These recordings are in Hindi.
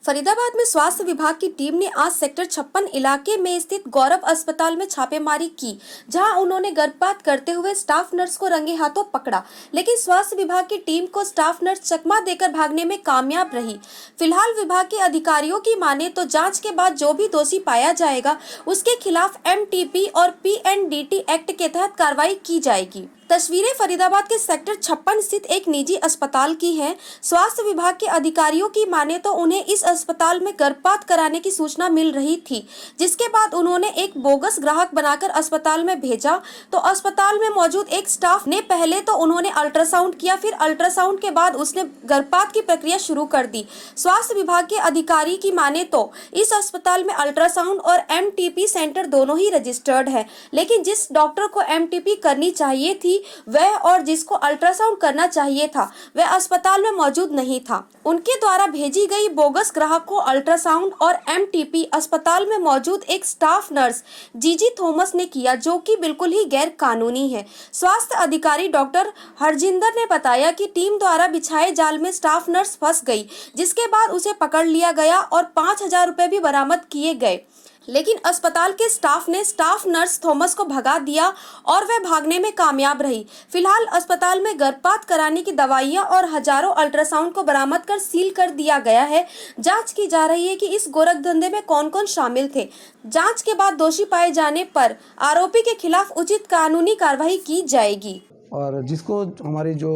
फरीदाबाद में स्वास्थ्य विभाग की टीम ने आज सेक्टर 56 इलाके में स्थित गौरव अस्पताल में छापेमारी की, जहां उन्होंने गर्भपात करते हुए स्टाफ नर्स को रंगे हाथों पकड़ा। लेकिन स्वास्थ्य विभाग की टीम को स्टाफ नर्स चकमा देकर भागने में कामयाब रही। फिलहाल विभाग के अधिकारियों की माने तो जांच के बाद जो भी दोषी पाया जाएगा उसके खिलाफ MTP और PNDT एक्ट के तहत कार्रवाई की जाएगी। तस्वीरें फरीदाबाद के सेक्टर 56 स्थित एक निजी अस्पताल की हैं। स्वास्थ्य विभाग के अधिकारियों की माने तो उन्हें इस अस्पताल में गर्भपात कराने की सूचना मिल रही थी, जिसके बाद उन्होंने एक बोगस ग्राहक बनाकर अस्पताल में भेजा। तो अस्पताल में मौजूद एक स्टाफ ने पहले तो उन्होंने अल्ट्रासाउंड किया, फिर अल्ट्रासाउंड के बाद उसने गर्भपात की प्रक्रिया शुरू कर दी। स्वास्थ्य विभाग के अधिकारी की माने तो इस अस्पताल में अल्ट्रासाउंड और MTP सेंटर दोनों ही रजिस्टर्ड है, लेकिन जिस डॉक्टर को MTP करनी चाहिए थी वह और जिसको अल्ट्रासाउंड करना चाहिए था वह अस्पताल में मौजूद नहीं था। उनके द्वारा भेजी गई बोगस ग्राहक को अल्ट्रासाउंड और MTP अस्पताल में मौजूद एक स्टाफ नर्स जीजी थॉमस ने किया, जो कि बिल्कुल ही गैर कानूनी है। स्वास्थ्य अधिकारी डॉक्टर हरजिंदर ने बताया कि टीम द्वारा बिछाए जाल में स्टाफ नर्स फंस गई, जिसके बाद उसे पकड़ लिया गया और 5,000 रुपए भी बरामद किए गए। लेकिन अस्पताल के स्टाफ ने स्टाफ नर्स थॉमस को भगा दिया और वह भागने में कामयाब रही। फिलहाल अस्पताल में गर्भपात कराने की दवाइयां और हजारों अल्ट्रासाउंड को बरामद कर सील कर दिया गया है। जांच की जा रही है कि इस गोरखधंधे में कौन कौन शामिल थे। जांच के बाद दोषी पाए जाने पर आरोपी के खिलाफ उचित कानूनी कार्रवाई की जाएगी। और जिसको हमारी जो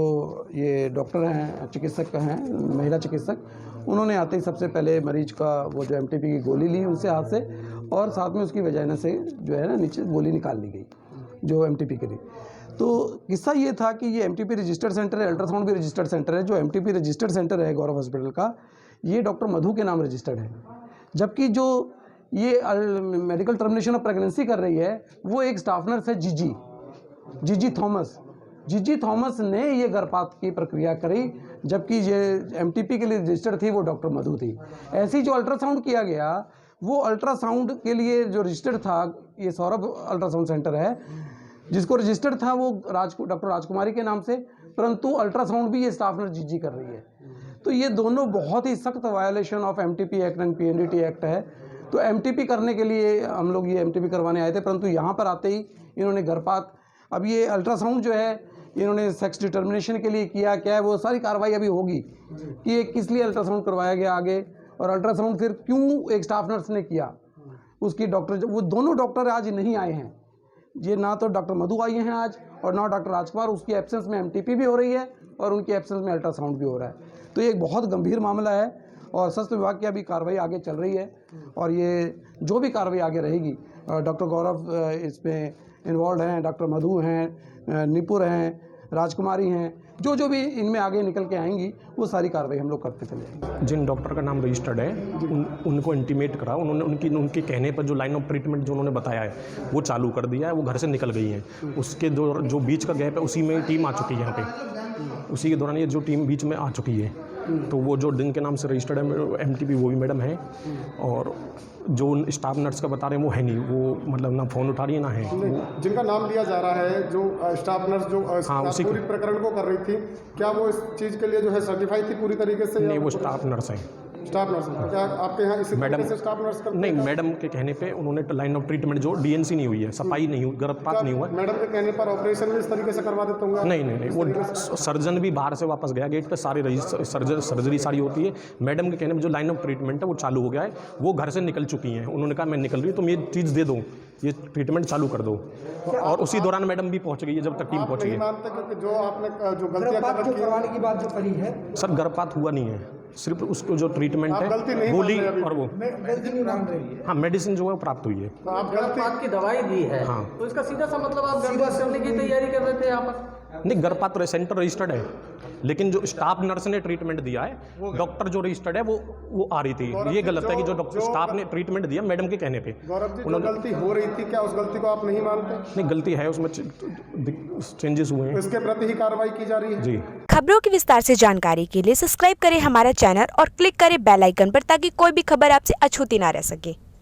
ये डॉक्टर हैं, चिकित्सक हैं, महिला चिकित्सक, उन्होंने आते ही सबसे पहले मरीज का वो जो MTP की गोली ली उनसे हाथ से, और साथ में उसकी वजाइना से जो है ना नीचे गोली निकाल ली गई जो MTP के लिए। तो किस्सा ये था कि ये MTP रजिस्टर्ड सेंटर है, अल्ट्रासाउंड भी रजिस्टर्ड सेंटर है। जो MTP रजिस्टर्ड सेंटर है गौरव हॉस्पिटल का, ये डॉक्टर मधु के नाम रजिस्टर्ड है, जबकि जो ये मेडिकल टर्मिनेशन ऑफ प्रेगनेंसी कर रही है वो एक स्टाफ नर्स है जीजी थॉमस। जीजी थॉमस ने ये गर्भपात की प्रक्रिया करी, जबकि ये MTP के लिए रजिस्टर्ड थी वो डॉक्टर मधु थी। ऐसे ही जो अल्ट्रासाउंड किया गया, वो अल्ट्रासाउंड के लिए जो रजिस्टर्ड था, ये सौरभ अल्ट्रासाउंड सेंटर है, जिसको रजिस्टर्ड था वो डॉक्टर राजकुमारी के नाम से, परंतु अल्ट्रासाउंड भी ये स्टाफ नर्स जीजी कर रही है। तो ये दोनों बहुत ही सख्त violation of MTP act and PNDT act है। तो MTP करने के लिए हम लोग ये MTP करवाने आए थे, परंतु यहाँ पर आते ही इन्होंने गर्भपात, अब ये अल्ट्रासाउंड जो है इन्होंने सेक्स डिटर्मिनेशन के लिए किया, क्या है वो सारी कार्रवाई अभी होगी कि ये किस लिए अल्ट्रासाउंड करवाया गया आगे, और अल्ट्रासाउंड फिर क्यों एक स्टाफ नर्स ने किया। उसकी डॉक्टर, वो दोनों डॉक्टर आज नहीं आए हैं, ये ना तो डॉक्टर मधु आई हैं आज और ना डॉक्टर राजकुमार। उसकी एब्सेंस में MTP भी हो रही है और उनकी एब्सेंस में अल्ट्रासाउंड भी हो रहा है। तो ये एक बहुत गंभीर मामला है और स्वास्थ्य विभाग की अभी कार्रवाई आगे चल रही है, और ये जो भी कार्रवाई आगे रहेगी, डॉक्टर गौरव इसमें इन्वॉल्व हैं, डॉक्टर मधु हैं, निपुर हैं, राजकुमारी हैं, जो भी इनमें आगे निकल के आएंगी वो सारी कार्रवाई हम लोग करते चले जाएंगे। जिन डॉक्टर का नाम रजिस्टर्ड है उनको इंटीमेट करा, उन्होंने उनके कहने पर जो लाइन ऑफ ट्रीटमेंट जो उन्होंने बताया है वो चालू कर दिया है। वो घर से निकल गई हैं। उसके जो बीच का गैप है उसी में टीम आ चुकी है यहाँ पे, उसी के दौरान ये जो टीम बीच में आ चुकी है। तो वो जो जिनके नाम से रजिस्टर्ड है MTP वो भी मैडम है, और जो स्टाफ नर्स का बता रहे हैं वो है नहीं, वो मतलब ना फ़ोन उठा रही है ना है। जिनका नाम लिया जा रहा है जो स्टाफ नर्स जो पूरी प्रकरण को कर रही थी, क्या वो इस चीज़ के लिए जो है सर्टिफाई थी पूरी तरीके से? नहीं, वो स्टाफ नर्स हैं। स्टाफ नर्स क्या आपके यहाँ इसी मैडम से स्टाफ नर्स करते नहीं, मैडम के कहने पे उन्होंने लाइन ऑफ ट्रीटमेंट जो DNC नहीं हुई है, सफाई नहीं हुई, गर्भपात नहीं हुआ। मैडम के कहने पर ऑपरेशन भी इस तरीके से करवा देते होंगे? नहीं, वो सर्जन भी बाहर से वापस गया, गेट पे सारी सर्जरी सारी होती है। मैडम के कहने में जो लाइन ऑफ ट्रीटमेंट है वो चालू हो गया है, वो घर से निकल चुकी हैं। उन्होंने कहा मैं निकल रही हूँ, तुम ये चीज़ दे दो, ये ट्रीटमेंट चालू कर दो, और उसी दौरान मैडम भी पहुँच गई है जब तक टीम पहुँची है। मानते जो आपने जो गलतियाँ करवाने की बात जो करी है, सर गर्भपात हुआ नहीं है, सिर्फ उसको जो ट्रीटमेंट है गोली और वो गलती नहीं मान रही है। हाँ, मेडिसिन जो है प्राप्त हुई है। तो आप गर्भपात की दवाई दी है, हाँ, तो इसका सीधा सा मतलब आप गर्भपात करने की तैयारी कर रहे थे यहाँ पर? नहीं, गर्भपात सेंटर रजिस्टर्ड है, लेकिन जो स्टाफ नर्स ने ट्रीटमेंट दिया है, डॉक्टर जो रजिस्टर्ड है वो आ रही थी। ये गलत है कि जो डॉक्टर स्टाफ ने ट्रीटमेंट दिया मैडम के कहने पे। गौरव जी, जो गलती हो रही थी, क्या उस गलती को आप नहीं मानते? नहीं, गलती है, उसमें चेंजेस हुए हैं, इसके प्रति ही कार्रवाई की जा रही है जी। खबरों की विस्तार से जानकारी के लिए सब्सक्राइब करें हमारा चैनल और क्लिक करें बेल आइकन पर, ताकि कोई भी खबर आपसे अछूती ना रह सके।